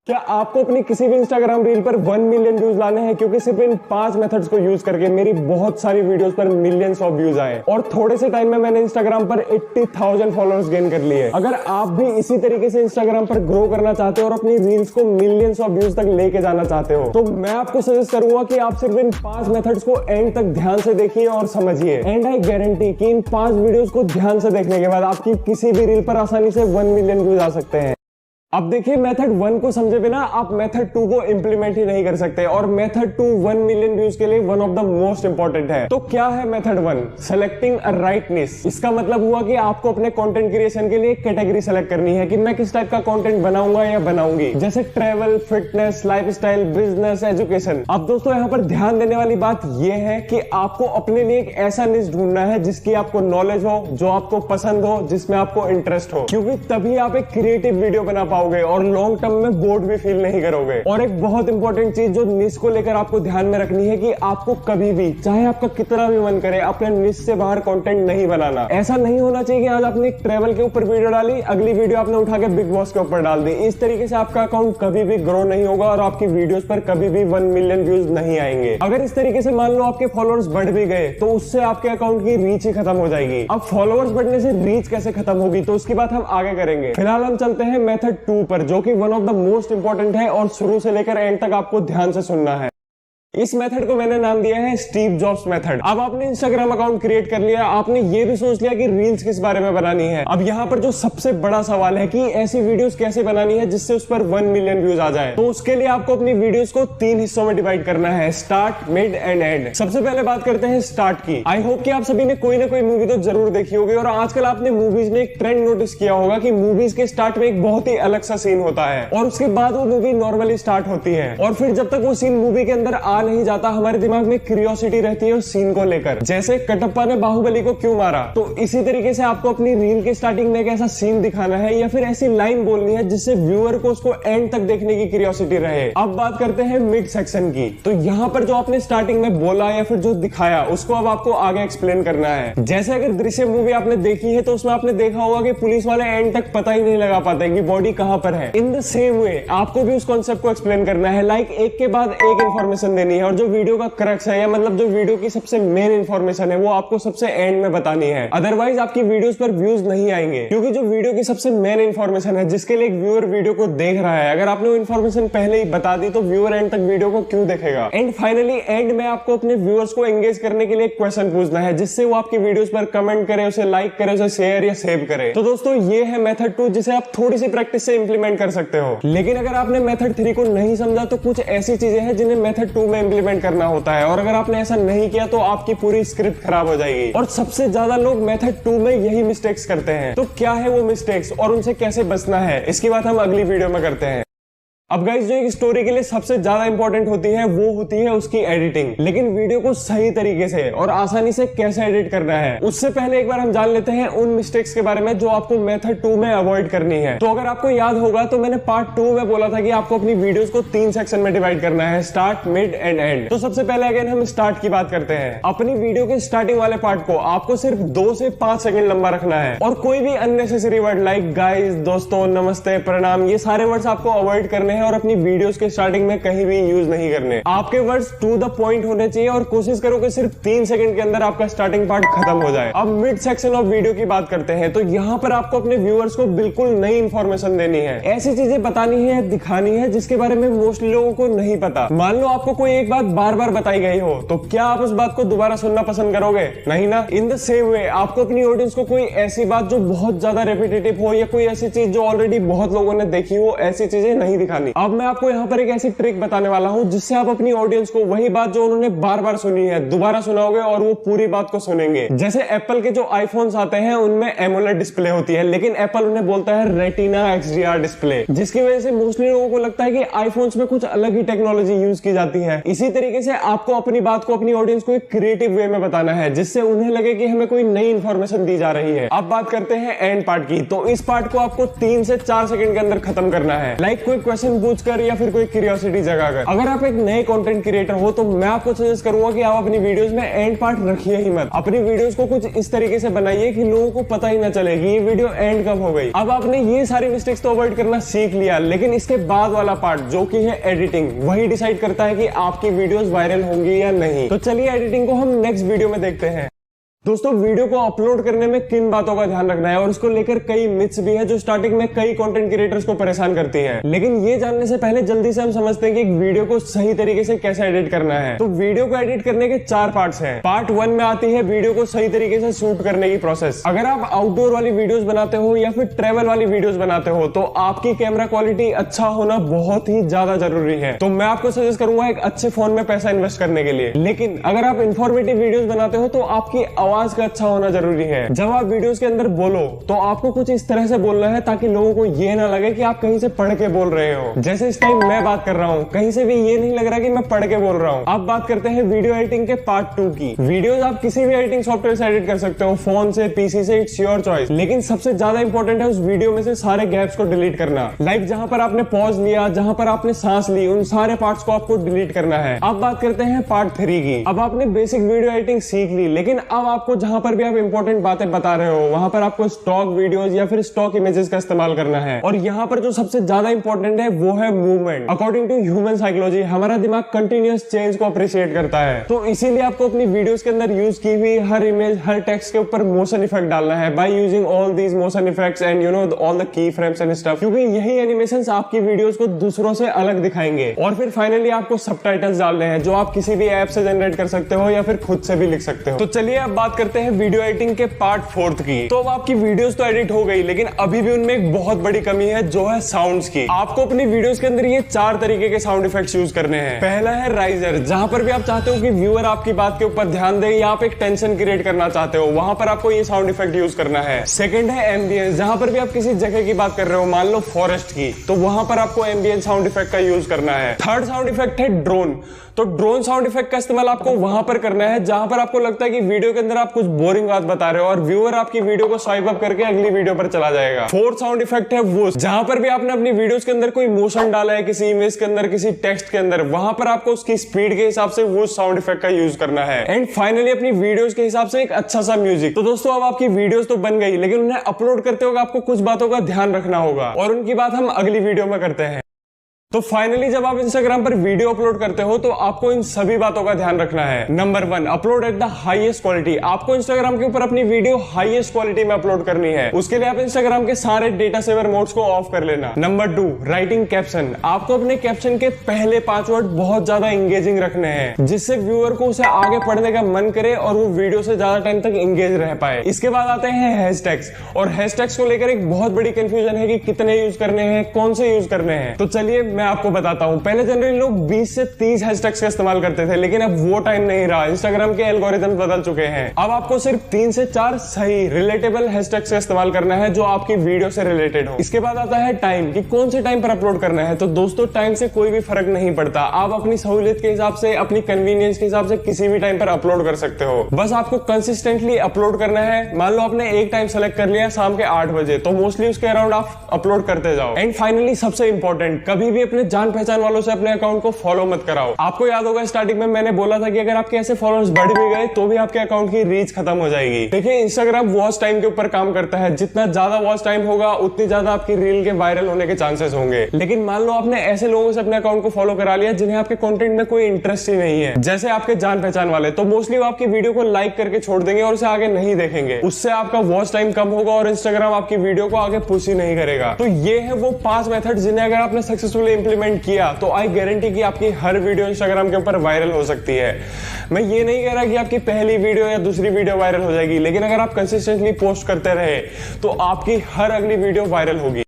क्या आपको अपनी किसी भी इंस्टाग्राम रील पर 1 मिलियन व्यूज लाने हैं? क्योंकि सिर्फ इन 5 मेथड्स को यूज करके मेरी बहुत सारी वीडियोस पर मिलियंस ऑफ व्यूज आए और थोड़े से टाइम में मैंने इंस्टाग्राम पर 80,000 फॉलोअर्स गेन कर लिए। अगर आप भी इसी तरीके से इंस्टाग्राम पर ग्रो करना चाहते हो और अपनी रील्स को मिलियंस ऑफ व्यूज तक लेके जाना चाहते हो तो मैं आपको सजेस्ट करूंगा कि आप सिर्फ इन 5 मेथड्स को एंड तक ध्यान से देखिए और समझिए। एंड आई गारंटी कि इन 5 वीडियोस को ध्यान से देखने के बाद आपकी किसी भी रील पर आसानी से 1 मिलियन व्यूज आ सकते हैं। अब देखिए, मेथड 1 को समझे बिना आप मेथड 2 को इंप्लीमेंट ही नहीं कर सकते और मेथड 2 1 मिलियन व्यूज के लिए one of the most important है। तो क्या है मेथड 1? सेलेक्टिंग अ राइट निश। इसका मतलब हुआ कि आपको अपने कंटेंट क्रिएशन के लिए एक कैटेगरी सेलेक्ट करनी है कि मैं किस टाइप का कंटेंट बनाऊंगा या बनाऊंगी, जैसे travel, fitness, lifestyle, business, education. अब दोस्तों यहाँ पर ध्यान देने वाली बात यह है कि आपको अपने लिए एक ऐसा निश ढूंढना है जिसकी आपको नॉलेज हो, जो आपको पसंद हो, जिसमें आपको इंटरेस्ट हो, क्योंकि तभी आप एक क्रिएटिव वीडियो बना पाओगे और लॉन्ग टर्म में बोर्ड भी फील नहीं करोगे। और एक बहुत इंपॉर्टेंट चीज जो निश को लेकर आपको ध्यान में रखनी है कि आपको कभी भी, चाहे आपका कितना भी मन करे, अपने निश से बाहर कंटेंट नहीं बनाना। ऐसा नहीं होना चाहिए कि आज आपने एक ट्रैवल के ऊपर वीडियो डाली, अगली वीडियो आपने उठा के बिग बॉस के ऊपर डाल दी। इस तरीके से आपका अकाउंट कभी भी ग्रो नहीं होगा और आपकी वीडियोस पर कभी भी 1 मिलियन व्यूज नहीं आएंगे। अगर इस तरीके से मान लो आपके फॉलोअर्स बढ़ भी गए तो उससे आपके अकाउंट की रीच ही खत्म हो जाएगी। अब फॉलोअर्स बढ़ने से रीच कैसे खत्म होगी तो उसकी बात हम आगे करेंगे। फिलहाल हम चलते हैं मेथड 2 पर, जो कि one of the most important है और शुरू से लेकर एंड तक आपको ध्यान से सुनना है। इस मेथड को मैंने नाम दिया है स्टीव जॉब्स मेथड। अब आपने इंस्टाग्राम अकाउंट क्रिएट कर लिया, आपने ये भी सोच लिया कि रील्स किस बारे में बनानी है। अब यहाँ पर जो सबसे बड़ा सवाल है कि ऐसी वीडियोस कैसे बनानी है जिससे उस पर 1 मिलियन व्यूज आ जाए। तो उसके लिए आपको अपनी वीडियोस को 3 हिस्सों में डिवाइड करना है, स्टार्ट, मिड एंड एंड। सबसे पहले बात करते हैं स्टार्ट की। आई होप कि आप सभी ने कोई ना कोई मूवी तो जरूर देखी होगी और आजकल आपने मूवीज में एक ट्रेंड नोटिस किया होगा कि मूवीज के स्टार्ट में एक बहुत ही अलग सा सीन होता है और उसके बाद वो मूवी नॉर्मली स्टार्ट होती है और फिर जब तक वो सीन मूवी के अंदर आ नहीं जाता हमारे दिमाग में क्यूरियोसिटी रहती है उस सीन को लेकर। जैसे कटप्पा ने बाहुबली को क्यों मारा, तो इसी तरीके से आपको अपनी रील के स्टार्टिंग में एक ऐसा सीन दिखाना है या फिर ऐसी लाइन बोलनी है जिससे व्यूअर को उसको एंड तक देखने की क्यूरियोसिटी रहे। अब बात करते हैं मिड सेक्शन की। तो यहाँ पर जो आपने स्टार्टिंग में बोला या फिर जो दिखाया उसको अब आपको आगे एक्सप्लेन करना है। जैसे अगर दृश्यम मूवी आपने देखी है तो उसमें आपने देखा होगा कि पुलिस वाले एंड तक पता ही नहीं लगा पाते कि बॉडी कहां पर है। इन द सेम वे आपको भी उस कॉन्सेप्ट को एक्सप्लेन करना है, लाइक एक के बाद एक इंफॉर्मेशन देनी है और जो वीडियो का क्रक्स है या मतलब जो वीडियो की सबसे मेन इंफॉर्मेशन है वो आपको सबसे एंड में बतानी है। अदरवाइज आपकी वीडियोस पर व्यूज नहीं आएंगे, क्योंकि जो वीडियो की सबसे मेन इंफॉर्मेशन है जिसके लिए एक व्यूअर वीडियो को देख रहा है, अगर आपने वो इंफॉर्मेशन पहले ही बता दी तो व्यूअर एंड तक वीडियो को क्यों देखेगा। एंड फाइनली एंड में आपको अपने व्यूअर्स को एंगेज करने के लिए एक क्वेश्चन पूछना है जिससे वो आपकी वीडियोस पर कमेंट करे, उसे लाइक करे, उसे शेयर या सेव करे। तो दोस्तों ये है मेथड 2 जिसे आप थोड़ी सी प्रैक्टिस से इंप्लीमेंट कर सकते हो। लेकिन अगर आपने मेथड 3 को नहीं समझा तो कुछ ऐसी चीजें हैं जिन्हें मेथड 2 में इंप्लीमेंट करना होता है और अगर आपने ऐसा नहीं किया तो आपकी पूरी स्क्रिप्ट खराब हो जाएगी। और सबसे ज्यादा लोग मेथड 2 में यही मिस्टेक्स करते हैं। तो क्या है वो मिस्टेक्स और उनसे कैसे बचना है, इसकी बात हम अगली वीडियो में करते हैं। अब गाइस, जो एक स्टोरी के लिए सबसे ज्यादा इंपॉर्टेंट होती है वो होती है उसकी एडिटिंग। लेकिन वीडियो को सही तरीके से और आसानी से कैसे एडिट करना है उससे पहले एक बार हम जान लेते हैं उन मिस्टेक्स के बारे में जो आपको मेथड 2 में अवॉइड करनी है। तो अगर आपको याद होगा तो मैंने पार्ट 2 में बोला था कि आपको अपनी वीडियोस को 3 सेक्शन में डिवाइड करना है, स्टार्ट, मिड एंड एंड। तो सबसे पहले अगेन हम स्टार्ट की बात करते हैं। अपनी वीडियो के स्टार्टिंग वाले पार्ट को आपको सिर्फ 2 से 5 सेकंड लंबा रखना है और कोई भी अननेसेसरी वर्ड लाइक गाइस, दोस्तों, नमस्ते, प्रणाम, ये सारे वर्ड्स आपको अवॉइड करने हैं और अपनी वीडियोस के स्टार्टिंग में कहीं भी यूज नहीं करने। आपके वर्ड्स टू द पॉइंट होने चाहिए और कोशिश करो कि सिर्फ 3 सेकंड के अंदर आपका स्टार्टिंग पार्ट खत्म हो जाए। अब मिड सेक्शन ऑफ वीडियो की बात करते हैं। तो यहाँ पर आपको अपने व्यूअर्स को बिल्कुल नई इंफॉर्मेशन देनी है, ऐसी चीजें बतानी है, दिखानी है जिसके बारे में मोस्टली लोगों को नहीं पता। मान लो आपको कोई एक बात बार बार बताई गई हो तो क्या आप उस बात को दोबारा सुनना पसंद करोगे? नहीं ना। इन द सेम वे आपको अपनी ऑडियंस को कोई ऐसी बात जो बहुत ज्यादा रेपिटेटिव हो या कोई ऐसी चीज जो ऑलरेडी बहुत लोगों ने देखी हो, ऐसी चीजें नहीं दिखानी। अब मैं आपको यहाँ पर एक ऐसी ट्रिक बताने वाला हूँ जिससे आप अपनी ऑडियंस को वही बात जो उन्होंने बार बार सुनी है दोबारा सुनाओगे और वो पूरी बात को सुनेंगे। जैसे एप्पल के जो आईफोन्स आते हैं उनमें एमोलेड डिस्प्ले होती है, लेकिन एप्पल उन्हें बोलता है रेटिना XDR डिस्प्ले, जिसकी वजह से मोस्टली लोगों को लगता है कि आईफोन्स में कुछ अलग ही टेक्नोलॉजी यूज की जाती है। इसी तरीके से आपको अपनी बात को अपनी ऑडियंस को एक क्रिएटिव वे में बताना है जिससे उन्हें लगे कि हमें कोई नई इंफॉर्मेशन दी जा रही है। अब बात करते हैं एंड पार्ट की। तो इस पार्ट को आपको 3 से 4 सेकंड के अंदर खत्म करना है। लाइक कोई क्वेश्चन क्वेश्चन पूछकर या फिर कोई क्यूरियोसिटी जगाकर। अगर आप एक नए कंटेंट क्रिएटर हो तो मैं आपको सजेस्ट करूंगा कि आप अपनी वीडियोस में एंड पार्ट रखिए ही मत। अपनी वीडियोस को कुछ इस तरीके से बनाइए कि लोगों को पता ही ना चले कि ये वीडियो एंड कब हो गई। अब आपने ये सारी मिस्टेक्स तो अवॉइड करना सीख लिया, लेकिन इसके बाद वाला पार्ट जो कि है एडिटिंग, वही डिसाइड करता है कि आपकी वीडियोस वायरल होंगी या नहीं। तो चलिए एडिटिंग को हम नेक्स्ट वीडियो में देखते हैं। दोस्तों, वीडियो को अपलोड करने में किन बातों का ध्यान रखना है और उसको लेकर कई मिथ्स भी है जो स्टार्टिंग में कई कंटेंट क्रिएटर्स को परेशान करती है। लेकिन ये जानने से पहले जल्दी से हम समझते हैं कि एक वीडियो को सही तरीके से कैसे एडिट करना है। तो वीडियो को एडिट करने के 4 पार्ट्स हैं। पार्ट 1 में आती है वीडियो को सही तरीके से शूट करने की प्रोसेस। अगर आप आउटडोर वाली वीडियोस बनाते हो या फिर ट्रेवल वाली वीडियोस बनाते हो तो आपकी कैमरा क्वालिटी अच्छा होना बहुत ही ज्यादा जरूरी है। तो मैं आपको सजेस्ट करूंगा एक अच्छे फोन में पैसा इन्वेस्ट करने के लिए। लेकिन अगर आप इंफॉर्मेटिव वीडियोस बनाते हो तो आपकी आवाज का अच्छा होना जरूरी है। जब आप वीडियोस के अंदर बोलो तो आपको कुछ इस तरह से बोलना है ताकि लोगों को ये ना लगे कि आप कहीं से पढ़ के बोल रहे हो। जैसे इस टाइम मैं बात कर रहा हूँ, कहीं से भी ये नहीं लग रहा कि मैं पढ़ के बोल रहा हूँ। अब बात करते हैं वीडियो एडिटिंग के पार्ट 2 की। वीडियोस आप किसी भी एडिटिंग सॉफ्टवेयर से एडिट कर सकते हो, फोन से, पीसी से, इट्स योर चॉइस। लेकिन सबसे ज्यादा इंपॉर्टेंट है उस वीडियो में से सारे गैप्स को डिलीट करना। लाइक जहां पर आपने पॉज लिया, जहां पर आपने सांस ली, उन सारे पार्ट्स को आपको डिलीट करना है। अब बात करते हैं पार्ट 3 की। अब आपने बेसिक वीडियो एडिटिंग सीख ली, लेकिन अब आपको जहां पर भी आप इंपॉर्टेंट बातें बता रहे हो वहां पर आपको स्टॉक वीडियोस या फिर स्टॉक इमेजेस का इस्तेमाल करना है। और यहाँ पर जो सबसे ज्यादा इंपॉर्टेंट है वो है movement. According to human psychology हमारा दिमाग कंटिन्यूअस चेंज को अप्रिशिएट करता है। तो इसीलिए आपको अपनी वीडियोस के अंदर यूज की हुई हर इमेज, हर टेक्स्ट के ऊपर मोशन इफेक्ट डालना है by using all these motion effects and you know all the key frames and stuff, क्योंकि यही एनिमेशंस आपकी वीडियोस को दूसरों से अलग दिखाएंगे। और फिर फाइनली आपको सबटाइटल्स डालने हैं जो आप किसी भी ऐप से जनरेट कर सकते हो या फिर खुद से भी लिख सकते हो। तो चलिए अब बात करते हैं वीडियो एडिटिंग के पार्ट 4 की। तो अब आपकी वीडियोस तो एडिट हो गई, लेकिन अभी भी उनमें एक बहुत बड़ी कमी है जो है साउंड्स की। आपको अपनी वीडियोस के अंदर ये 4 तरीके के साउंड इफेक्ट्स यूज करने हैं। पहला है राइजर, जहां पर भी आप चाहते हो कि व्यूअर आपकी बात के ऊपर ध्यान दे या आप एक टेंशन क्रिएट करना चाहते हो, वहां पर आपको ये साउंड इफेक्ट यूज करना है। सेकंड है एम्बियंस, जहां पर भी आप किसी जगह की बात कर रहे हो, मान लो फॉरेस्ट की, तो वहां पर आपको एम्बियंस साउंड इफेक्ट का यूज करना है। थर्ड साउंड इफेक्ट है ड्रोन। तो ड्रोन साउंड इफेक्ट का इस्तेमाल आपको वहां पर करना है जहां पर आपको लगता है कि वीडियो के अंदर आप कुछ बोरिंग बात बता रहे हो और व्यूअर आपकी वीडियो को स्वाइप अप करके अगली वीडियो पर चला जाएगा। फोर्थ साउंड इफेक्ट है वूश, जहां पर भी आपने अपनी वीडियोस के अंदर कोई मोशन डाला है, किसी इमेज के अंदर, किसी टेक्स्ट के अंदर, वहां पर आपको उसकी स्पीड के हिसाब से वूश साउंड इफेक्ट का यूज करना है। एंड फाइनली अपनी वीडियोस के हिसाब से एक अच्छा सा म्यूजिक। तो दोस्तों अब आपकी वीडियोस तो बन गई, लेकिन उन्हें अपलोड करते वक्त आपको कुछ बातों का ध्यान रखना होगा और उनकी बात हम अगली वीडियो में करते हैं। तो फाइनली जब आप इंस्टाग्राम पर वीडियो अपलोड करते हो तो आपको इन सभी बातों का ध्यान रखना है। Number 1, upload at the highest quality. आपको इंस्टाग्राम के ऊपर अपनी वीडियो हाईएस्ट क्वालिटी में अपलोड करनी है। उसके लिए आप इंस्टाग्राम के सारे डेटा सेवर मोड्स को ऑफ कर लेना। Number 2, writing caption. आपको अपने कैप्शन के पहले 5 वर्ड बहुत ज्यादा एंगेजिंग रखने हैं, जिससे व्यूअर को उसे आगे पढ़ने का मन करे और वो वीडियो से ज्यादा टाइम तक एंगेज रह पाए। इसके बाद आते हैं हैशटैग्स, और हैशटैग्स को लेकर एक बहुत बड़ी कंफ्यूजन है कि कितने यूज करने हैं, कौन से यूज करने हैं। तो चलिए मैं आपको बताता हूं। पहले जनरली लोग 20 से 30 हैशटैग्स का इस्तेमाल करते थे, लेकिन अब वो टाइम नहीं रहा। इंस्टाग्राम के एल्गोरिथम बदल चुके हैं। अब आपको सिर्फ 3 से 4 सही रिलेटेबल हैशटैग्स का इस्तेमाल करना है जो आपकी वीडियो से रिलेटेड हो। इसके बाद आता है टाइम, कि कौन से टाइम पर अपलोड करना है। तो दोस्तों टाइम से कोई भी फर्क नहीं पड़ता। आप अपनी सहूलियत के हिसाब से, अपनी कन्वीनियंस के हिसाब से किसी भी टाइम पर अपलोड कर सकते हो। बस आपको कंसिस्टेंटली अपलोड करना है। मान लो आपने एक टाइम सेलेक्ट कर लिया शाम के 8 बजे, तो मोस्टली उसके अराउंड आप अपलोड करते जाओ। एंड फाइनली सबसे इंपॉर्टेंट, कभी भी अपने जान पहचान वालों से अपने अकाउंट को फॉलो मत कराओ। आपको याद होगा स्टार्टिंग में मैंने बोला था कि अगर आपके ऐसे फॉलोअर्स बढ़ भी गए तो भी आपके अकाउंट की रीच खत्म हो जाएगी। देखिए इंस्टाग्राम वॉच टाइम के ऊपर काम करता है। जितना ज्यादा वॉच टाइम होगा उतनी ज्यादा आपकी रील के वायरल होने के चांसेस होंगे। लेकिन मान लो आपने ऐसे लोगों से अपने अकाउंट को फॉलो करा लिया जिन्हें आपके कंटेंट में कोई इंटरेस्ट ही नहीं है, जैसे आपके जान पहचान वाले, तो मोस्टली वो आपकी वीडियो को लाइक करके छोड़ देंगे और उसे आगे नहीं देखेंगे। उससे आपका वॉच टाइम कम होगा और इंस्टाग्राम आपकी वीडियो को आगे पुश ही नहीं करेगा। तो ये है वो 5 मेथड जिन्हें अगर आपने सक्सेसफुली इंप्लीमेंट किया तो आई गारंटी कि आपकी हर वीडियो इंस्टाग्राम के ऊपर वायरल हो सकती है। मैं ये नहीं कह रहा कि आपकी पहली वीडियो या दूसरी वीडियो वायरल हो जाएगी, लेकिन अगर आप कंसिस्टेंटली पोस्ट करते रहे तो आपकी हर अगली वीडियो वायरल होगी।